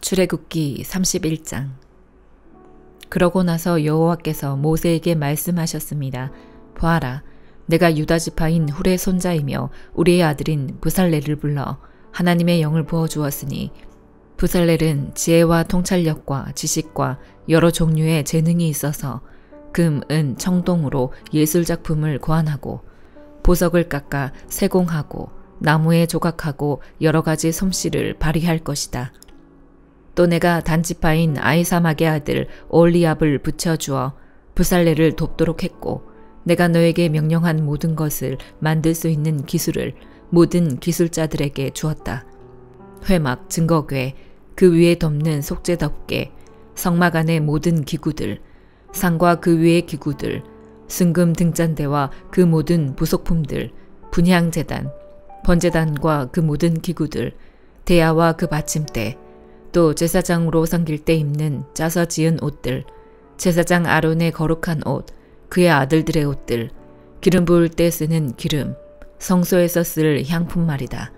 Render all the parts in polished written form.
출애굽기 31장. 그러고 나서 여호와께서 모세에게 말씀하셨습니다. 보아라, 내가 유다 지파인 훌의 손자이며 우리의 아들인 브살렐을 불러 하나님의 영을 부어주었으니 브살렐은 지혜와 통찰력과 지식과 여러 종류의 재능이 있어서 금, 은, 청동으로 예술작품을 고안하고 보석을 깎아 세공하고 나무에 조각하고 여러 가지 솜씨를 발휘할 것이다. 또 내가 단지파인 아히사막의 아들 올리압을 붙여주어 브살렐을 돕도록 했고 내가 너에게 명령한 모든 것을 만들 수 있는 기술을 모든 기술자들에게 주었다. 회막, 증거궤, 그 위에 덮는 속죄덮개, 성막 안의 모든 기구들, 상과 그 위의 기구들, 순금 등잔대와 그 모든 부속품들, 분향제단, 번제단과 그 모든 기구들, 대야와 그 받침대, 또 제사장으로 섬길 때 입는 짜서 지은 옷들, 제사장 아론의 거룩한 옷, 그의 아들들의 옷들, 기름 부을 때 쓰는 기름, 성소에서 쓸 향품 말이다.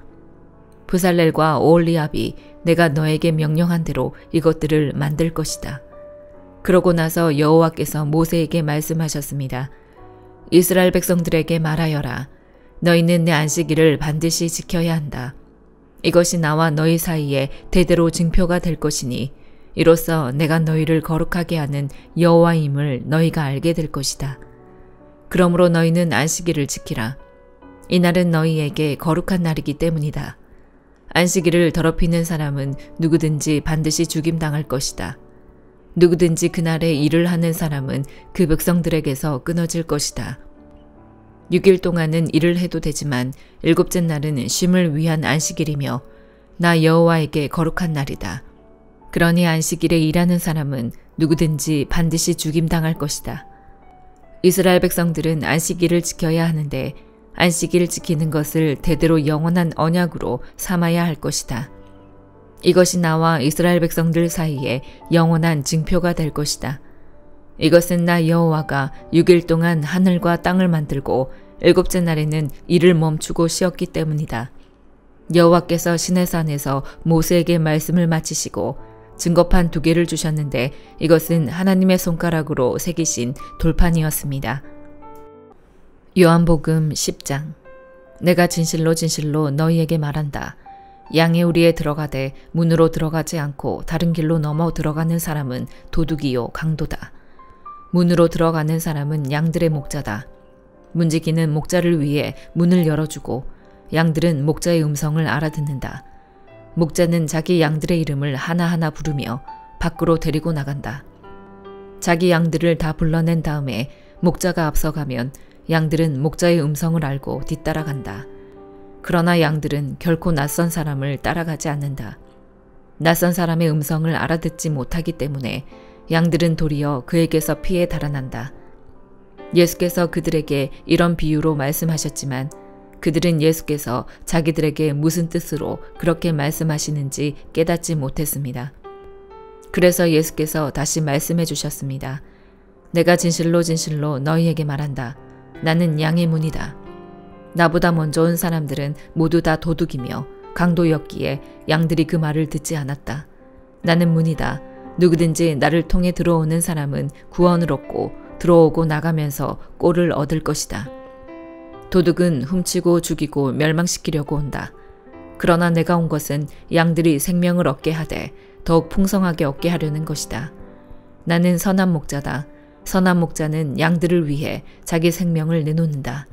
브살렐과 오홀리압이 내가 너에게 명령한 대로 이것들을 만들 것이다. 그러고 나서 여호와께서 모세에게 말씀하셨습니다. 이스라엘 백성들에게 말하여라. 너희는 내 안식일을 반드시 지켜야 한다. 이것이 나와 너희 사이에 대대로 징표가 될 것이니 이로써 내가 너희를 거룩하게 하는 여호와임을 너희가 알게 될 것이다. 그러므로 너희는 안식일을 지키라. 이날은 너희에게 거룩한 날이기 때문이다. 안식일을 더럽히는 사람은 누구든지 반드시 죽임당할 것이다. 누구든지 그날에 일을 하는 사람은 그 백성들에게서 끊어질 것이다. 6일 동안은 일을 해도 되지만 7째 날은 쉼을 위한 안식일이며 나 여호와에게 거룩한 날이다. 그러니 안식일에 일하는 사람은 누구든지 반드시 죽임당할 것이다. 이스라엘 백성들은 안식일을 지켜야 하는데 안식일을 지키는 것을 대대로 영원한 언약으로 삼아야 할 것이다. 이것이 나와 이스라엘 백성들 사이에 영원한 징표가 될 것이다. 이것은 나 여호와가 6일 동안 하늘과 땅을 만들고 7째 날에는 일을 멈추고 쉬었기 때문이다. 여호와께서 시내산에서 모세에게 말씀을 마치시고 증거판 2개를 주셨는데 이것은 하나님의 손가락으로 새기신 돌판이었습니다. 요한복음 10장. 내가 진실로 진실로 너희에게 말한다. 양의 우리에 들어가되 문으로 들어가지 않고 다른 길로 넘어 들어가는 사람은 도둑이요 강도다. 문으로 들어가는 사람은 양들의 목자다. 문지기는 목자를 위해 문을 열어주고 양들은 목자의 음성을 알아듣는다. 목자는 자기 양들의 이름을 하나하나 부르며 밖으로 데리고 나간다. 자기 양들을 다 불러낸 다음에 목자가 앞서가면 양들은 목자의 음성을 알고 뒤따라간다. 그러나 양들은 결코 낯선 사람을 따라가지 않는다. 낯선 사람의 음성을 알아듣지 못하기 때문에 양들은 도리어 그에게서 피해 달아난다. 예수께서 그들에게 이런 비유로 말씀하셨지만 그들은 예수께서 자기들에게 무슨 뜻으로 그렇게 말씀하시는지 깨닫지 못했습니다. 그래서 예수께서 다시 말씀해 주셨습니다. 내가 진실로 진실로 너희에게 말한다. 나는 양의 문이다. 나보다 먼저 온 사람들은 모두 다 도둑이며 강도였기에 양들이 그 말을 듣지 않았다. 나는 문이다. 누구든지 나를 통해 들어오는 사람은 구원을 얻고 들어오고 나가면서 꼴을 얻을 것이다. 도둑은 훔치고 죽이고 멸망시키려고 온다. 그러나 내가 온 것은 양들이 생명을 얻게 하되 더욱 풍성하게 얻게 하려는 것이다. 나는 선한 목자다. 선한 목자는 양들을 위해 자기 생명을 내놓는다.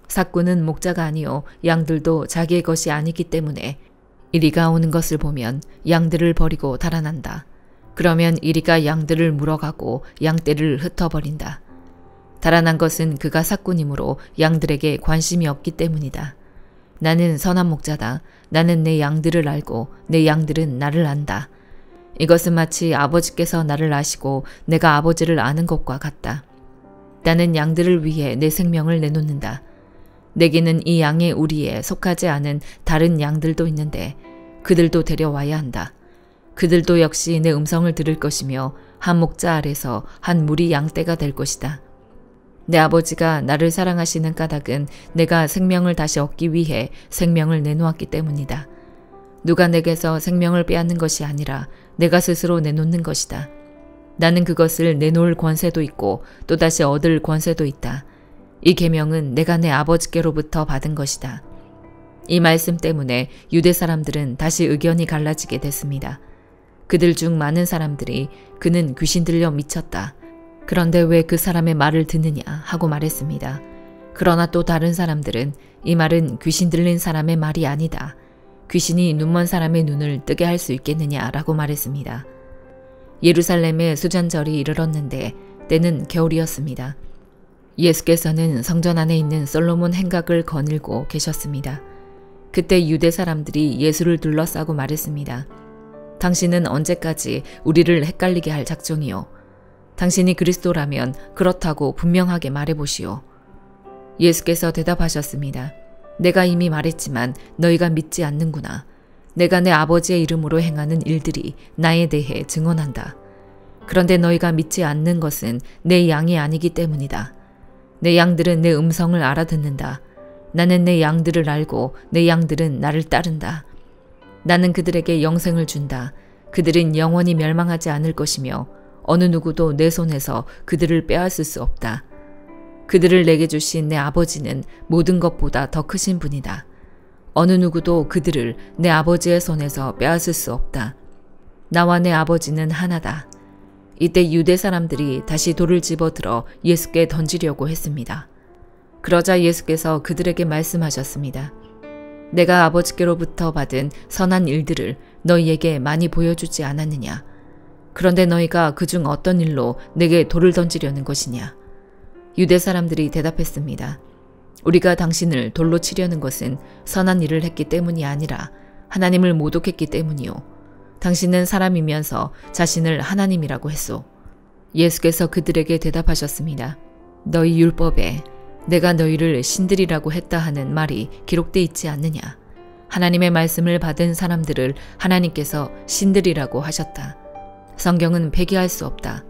삭구는 목자가 아니요 양들도 자기의 것이 아니기 때문에 이리가 오는 것을 보면 양들을 버리고 달아난다. 그러면 이리가 양들을 물어가고 양떼를 흩어버린다. 달아난 것은 그가 삭구님으로 양들에게 관심이 없기 때문이다. 나는 선한 목자다. 나는 내 양들을 알고 내 양들은 나를 안다. 이것은 마치 아버지께서 나를 아시고 내가 아버지를 아는 것과 같다. 나는 양들을 위해 내 생명을 내놓는다. 내게는 이 양의 우리에 속하지 않은 다른 양들도 있는데 그들도 데려와야 한다. 그들도 역시 내 음성을 들을 것이며 한 목자 아래서 한 무리 양떼가 될 것이다. 내 아버지가 나를 사랑하시는 까닭은 내가 생명을 다시 얻기 위해 생명을 내놓았기 때문이다. 누가 내게서 생명을 빼앗는 것이 아니라 내가 스스로 내놓는 것이다. 나는 그것을 내놓을 권세도 있고 또다시 얻을 권세도 있다. 이 계명은 내가 내 아버지께로부터 받은 것이다. 이 말씀 때문에 유대 사람들은 다시 의견이 갈라지게 됐습니다. 그들 중 많은 사람들이 그는 귀신 들려 미쳤다. 그런데 왜 그 사람의 말을 듣느냐 하고 말했습니다. 그러나 또 다른 사람들은 이 말은 귀신 들린 사람의 말이 아니다. 귀신이 눈먼 사람의 눈을 뜨게 할 수 있겠느냐라고 말했습니다. 예루살렘에 수잔절이 이르렀는데 때는 겨울이었습니다. 예수께서는 성전 안에 있는 솔로몬 행각을 거닐고 계셨습니다. 그때 유대 사람들이 예수를 둘러싸고 말했습니다. 당신은 언제까지 우리를 헷갈리게 할 작정이요? 당신이 그리스도라면 그렇다고 분명하게 말해보시오. 예수께서 대답하셨습니다. 내가 이미 말했지만 너희가 믿지 않는구나. 내가 내 아버지의 이름으로 행하는 일들이 나에 대해 증언한다. 그런데 너희가 믿지 않는 것은 내 양이 아니기 때문이다. 내 양들은 내 음성을 알아듣는다. 나는 내 양들을 알고 내 양들은 나를 따른다. 나는 그들에게 영생을 준다. 그들은 영원히 멸망하지 않을 것이며 어느 누구도 내 손에서 그들을 빼앗을 수 없다. 그들을 내게 주신 내 아버지는 모든 것보다 더 크신 분이다. 어느 누구도 그들을 내 아버지의 손에서 빼앗을 수 없다. 나와 내 아버지는 하나다. 이때 유대 사람들이 다시 돌을 집어들어 예수께 던지려고 했습니다. 그러자 예수께서 그들에게 말씀하셨습니다. 내가 아버지께로부터 받은 선한 일들을 너희에게 많이 보여주지 않았느냐? 그런데 너희가 그중 어떤 일로 내게 돌을 던지려는 것이냐? 유대 사람들이 대답했습니다. 우리가 당신을 돌로 치려는 것은 선한 일을 했기 때문이 아니라 하나님을 모독했기 때문이요. 당신은 사람이면서 자신을 하나님이라고 했소. 예수께서 그들에게 대답하셨습니다. 너희 율법에 내가 너희를 신들이라고 했다 하는 말이 기록돼 있지 않느냐? 하나님의 말씀을 받은 사람들을 하나님께서 신들이라고 하셨다. 성경은 폐기할 수 없다.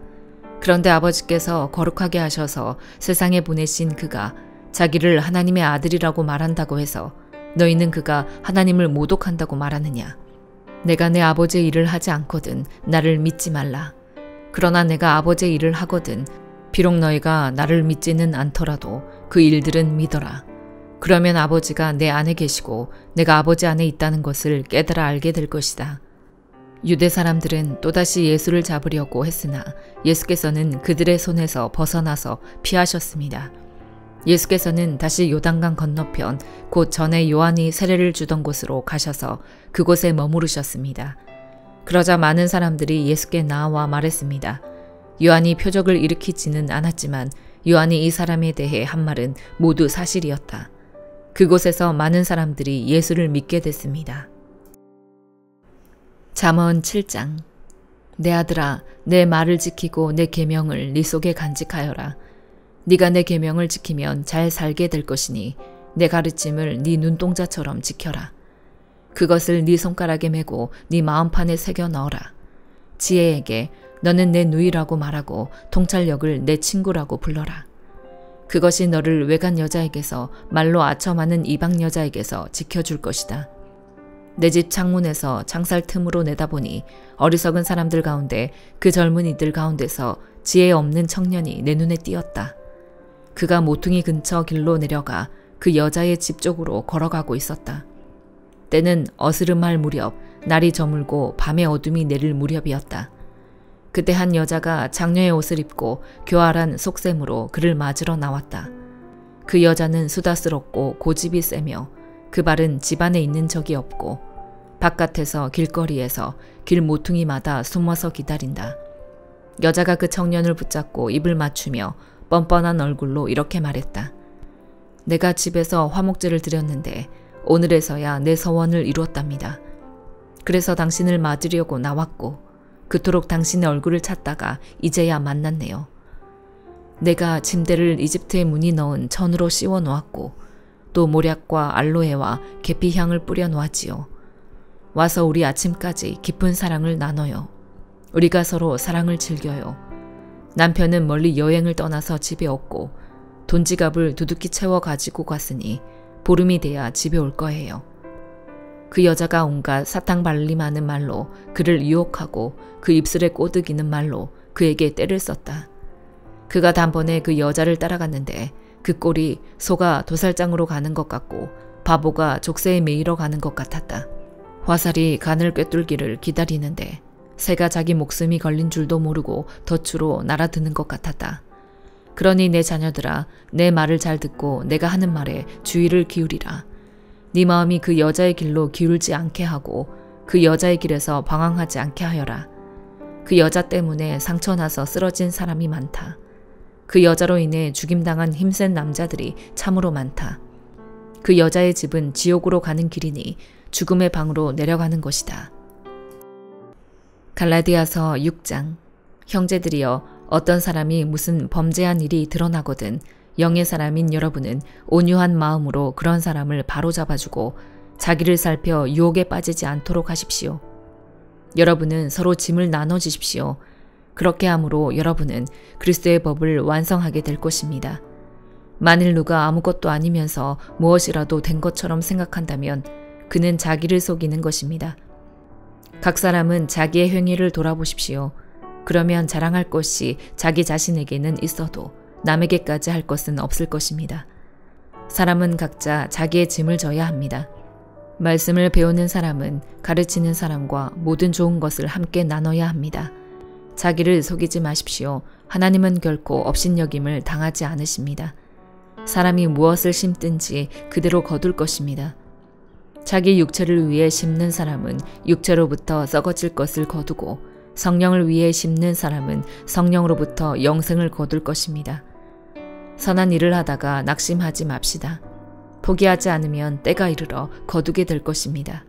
그런데 아버지께서 거룩하게 하셔서 세상에 보내신 그가 자기를 하나님의 아들이라고 말한다고 해서 너희는 그가 하나님을 모독한다고 말하느냐? 내가 내 아버지의 일을 하지 않거든 나를 믿지 말라. 그러나 내가 아버지의 일을 하거든 비록 너희가 나를 믿지는 않더라도 그 일들은 믿어라. 그러면 아버지가 내 안에 계시고 내가 아버지 안에 있다는 것을 깨달아 알게 될 것이다. 유대 사람들은 또다시 예수를 잡으려고 했으나 예수께서는 그들의 손에서 벗어나서 피하셨습니다. 예수께서는 다시 요단강 건너편 곧 전에 요한이 세례를 주던 곳으로 가셔서 그곳에 머무르셨습니다. 그러자 많은 사람들이 예수께 나와 말했습니다. 요한이 표적을 일으키지는 않았지만 요한이 이 사람에 대해 한 말은 모두 사실이었다. 그곳에서 많은 사람들이 예수를 믿게 됐습니다. 잠언 7장. 내 아들아, 내 말을 지키고 내 계명을 네 속에 간직하여라. 네가 내 계명을 지키면 잘 살게 될 것이니 내 가르침을 네 눈동자처럼 지켜라. 그것을 네 손가락에 메고 네 마음판에 새겨 넣어라. 지혜에게 너는 내 누이라고 말하고 통찰력을 내 친구라고 불러라. 그것이 너를 외간 여자에게서 말로 아첨하는 이방 여자에게서 지켜줄 것이다. 내 집 창문에서 창살 틈으로 내다보니 어리석은 사람들 가운데 그 젊은이들 가운데서 지혜 없는 청년이 내 눈에 띄었다. 그가 모퉁이 근처 길로 내려가 그 여자의 집 쪽으로 걸어가고 있었다. 때는 어스름할 무렵 날이 저물고 밤의 어둠이 내릴 무렵이었다. 그때 한 여자가 장녀의 옷을 입고 교활한 속셈으로 그를 맞으러 나왔다. 그 여자는 수다스럽고 고집이 세며 그 발은 집 안에 있는 적이 없고 바깥에서 길거리에서 길 모퉁이마다 숨어서 기다린다. 여자가 그 청년을 붙잡고 입을 맞추며 뻔뻔한 얼굴로 이렇게 말했다. 내가 집에서 화목제를 드렸는데 오늘에서야 내 서원을 이루었답니다. 그래서 당신을 맞으려고 나왔고 그토록 당신의 얼굴을 찾다가 이제야 만났네요. 내가 침대를 이집트의 무늬 넣은 천으로 씌워 놓았고 또 모략과 알로에와 계피향을 뿌려 놓았지요. 와서 우리 아침까지 깊은 사랑을 나눠요. 우리가 서로 사랑을 즐겨요. 남편은 멀리 여행을 떠나서 집에 없고 돈지갑을 두둑히 채워 가지고 갔으니 보름이 돼야 집에 올 거예요. 그 여자가 온갖 사탕발림하는 말로 그를 유혹하고 그 입술에 꼬드기는 말로 그에게 떼를 썼다. 그가 단번에 그 여자를 따라갔는데 그 꼴이 소가 도살장으로 가는 것 같고 바보가 족쇄에 매이러 가는 것 같았다. 화살이 간을 꿰뚫기를 기다리는데 새가 자기 목숨이 걸린 줄도 모르고 덫으로 날아드는 것 같았다. 그러니 내 자녀들아, 내 말을 잘 듣고 내가 하는 말에 주의를 기울이라. 네 마음이 그 여자의 길로 기울지 않게 하고 그 여자의 길에서 방황하지 않게 하여라. 그 여자 때문에 상처나서 쓰러진 사람이 많다. 그 여자로 인해 죽임당한 힘센 남자들이 참으로 많다. 그 여자의 집은 지옥으로 가는 길이니 죽음의 방으로 내려가는 것이다. 갈라디아서 6장. 형제들이여, 어떤 사람이 무슨 범죄한 일이 드러나거든 영의 사람인 여러분은 온유한 마음으로 그런 사람을 바로잡아주고 자기를 살펴 유혹에 빠지지 않도록 하십시오. 여러분은 서로 짐을 나눠주십시오. 그렇게 함으로 여러분은 그리스도의 법을 완성하게 될 것입니다. 만일 누가 아무것도 아니면서 무엇이라도 된 것처럼 생각한다면 그는 자기를 속이는 것입니다. 각 사람은 자기의 행위를 돌아보십시오. 그러면 자랑할 것이 자기 자신에게는 있어도 남에게까지 할 것은 없을 것입니다. 사람은 각자 자기의 짐을 져야 합니다. 말씀을 배우는 사람은 가르치는 사람과 모든 좋은 것을 함께 나눠야 합니다. 자기를 속이지 마십시오. 하나님은 결코 업신여김을 당하지 않으십니다. 사람이 무엇을 심든지 그대로 거둘 것입니다. 자기 육체를 위해 심는 사람은 육체로부터 썩어질 것을 거두고 성령을 위해 심는 사람은 성령으로부터 영생을 거둘 것입니다. 선한 일을 하다가 낙심하지 맙시다. 포기하지 않으면 때가 이르러 거두게 될 것입니다.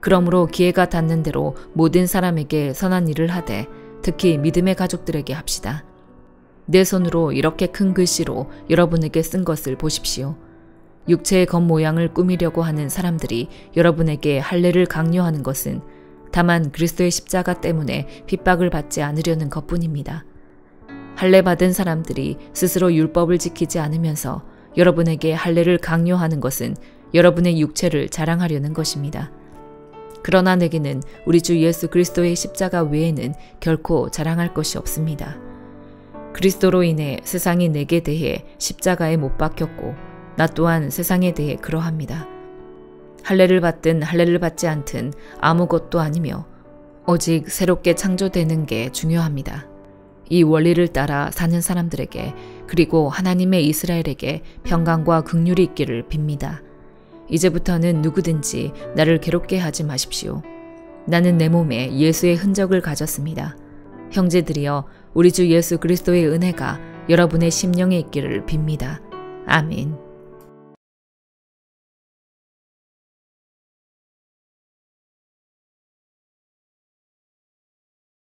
그러므로 기회가 닿는 대로 모든 사람에게 선한 일을 하되 특히 믿음의 가족들에게 합시다. 내 손으로 이렇게 큰 글씨로 여러분에게 쓴 것을 보십시오. 육체의 겉모양을 꾸미려고 하는 사람들이 여러분에게 할례를 강요하는 것은 다만 그리스도의 십자가 때문에 핍박을 받지 않으려는 것뿐입니다. 할례 받은 사람들이 스스로 율법을 지키지 않으면서 여러분에게 할례를 강요하는 것은 여러분의 육체를 자랑하려는 것입니다. 그러나 내게는 우리 주 예수 그리스도의 십자가 외에는 결코 자랑할 것이 없습니다. 그리스도로 인해 세상이 내게 대해 십자가에 못 박혔고 나 또한 세상에 대해 그러합니다. 할례를 받든 할례를 받지 않든 아무것도 아니며 오직 새롭게 창조되는 게 중요합니다. 이 원리를 따라 사는 사람들에게 그리고 하나님의 이스라엘에게 평강과 긍휼이 있기를 빕니다. 이제부터는 누구든지 나를 괴롭게 하지 마십시오. 나는 내 몸에 예수의 흔적을 가졌습니다. 형제들이여, 우리 주 예수 그리스도의 은혜가 여러분의 심령에 있기를 빕니다. 아멘.